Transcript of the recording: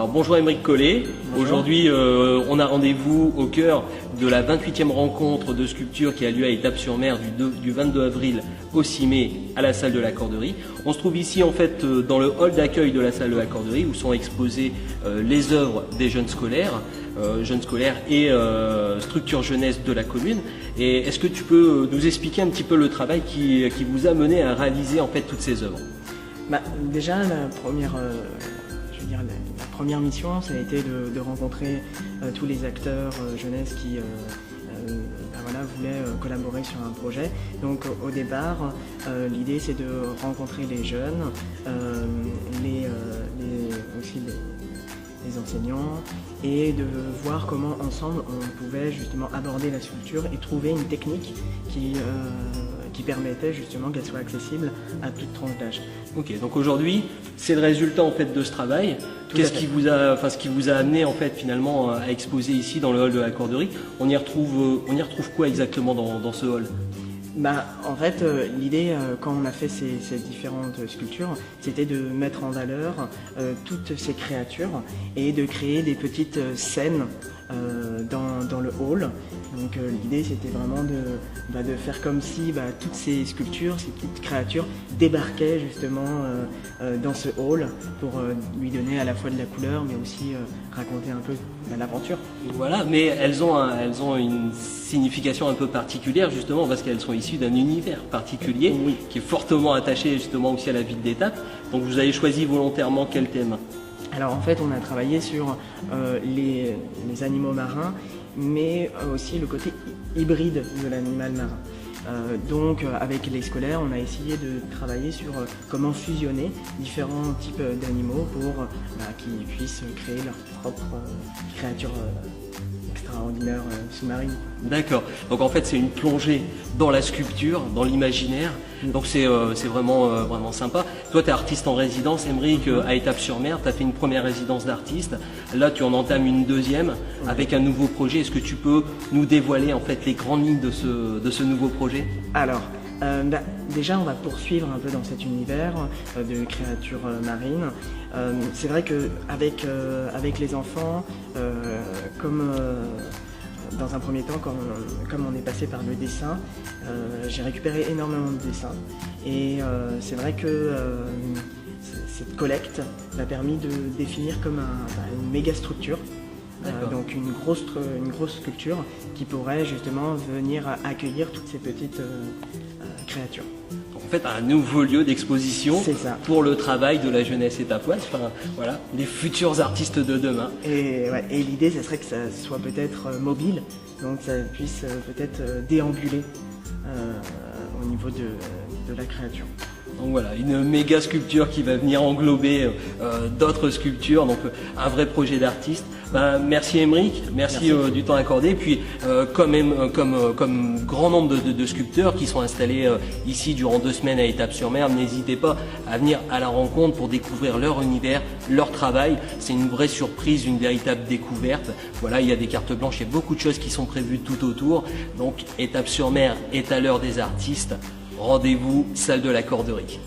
Alors bonjour Émeric Collet. Aujourd'hui on a rendez-vous au cœur de la 28e rencontre de sculpture qui a lieu à Étapes-sur-Mer du 22 avril au 6 mai à la salle de la Corderie. On se trouve ici en fait dans le hall d'accueil de la salle de la Corderie où sont exposées les œuvres des jeunes scolaires et structures jeunesse de la commune. Et est-ce que tu peux nous expliquer un petit peu le travail qui vous a mené à réaliser en fait toutes ces œuvres? Déjà la première mission, ça a été de rencontrer tous les acteurs jeunesse qui voulaient collaborer sur un projet. Donc au départ, l'idée c'est de rencontrer les jeunes, aussi les enseignants, et de voir comment ensemble on pouvait justement aborder la sculpture et trouver une technique qui permettait justement qu'elle soit accessible à toute tranche d'âge. Ok, donc aujourd'hui, c'est le résultat en fait de ce travail. Ce qui vous a amené en fait finalement à exposer ici dans le hall de la Corderie? On y retrouve quoi exactement dans ce hall? En fait, l'idée, quand on a fait ces différentes sculptures, c'était de mettre en valeur toutes ces créatures et de créer des petites scènes dans le hall. Donc l'idée, c'était vraiment de faire comme si toutes ces sculptures, ces petites créatures débarquaient justement dans ce hall pour lui donner à la fois de la couleur, mais aussi raconter un peu l'aventure. Voilà, mais elles ont une signification un peu particulière justement parce qu'elles sont issues d'un univers particulier qui est fortement attaché justement aussi à la ville d'Étapes. Donc vous avez choisi volontairement quel thème? Alors en fait, on a travaillé sur les animaux marins, mais aussi le côté hybride de l'animal marin. Donc avec les scolaires, on a essayé de travailler sur comment fusionner différents types d'animaux pour qu'ils puissent créer leur propre créature extraordinaire sous-marine. D'accord. Donc en fait c'est une plongée dans la sculpture, dans l'imaginaire. Donc c'est vraiment sympa. Toi tu es artiste en résidence, Émeric, à Étapes-sur-Mer. Tu as fait une première résidence d'artiste. Là tu en entames une deuxième avec un nouveau projet. Est-ce que tu peux nous dévoiler en fait les grandes lignes de ce nouveau projet? Alors, déjà on va poursuivre un peu dans cet univers de créatures marines. C'est vrai qu'avec les enfants, dans un premier temps, comme on est passé par le dessin, j'ai récupéré énormément de dessins. Et c'est vrai que cette collecte m'a permis de définir comme une méga structure. Donc une grosse sculpture qui pourrait justement venir accueillir toutes ces petites créatures. En fait, un nouveau lieu d'exposition pour le travail de la jeunesse étapoise, les futurs artistes de demain. Et l'idée, ce serait que ça soit peut-être mobile, donc ça puisse peut-être déambuler au niveau de la créature. Donc voilà, une méga sculpture qui va venir englober d'autres sculptures, donc un vrai projet d'artiste. Merci Émeric, merci. Du temps accordé. Puis comme grand nombre de sculpteurs qui sont installés ici durant 2 semaines à Étapes-sur-Mer, n'hésitez pas à venir à la rencontre pour découvrir leur univers, leur travail. C'est une vraie surprise, une véritable découverte. Voilà, il y a des cartes blanches, il y a beaucoup de choses qui sont prévues tout autour. Donc Étapes-sur-Mer est à l'heure des artistes. Rendez-vous salle de la Corderie.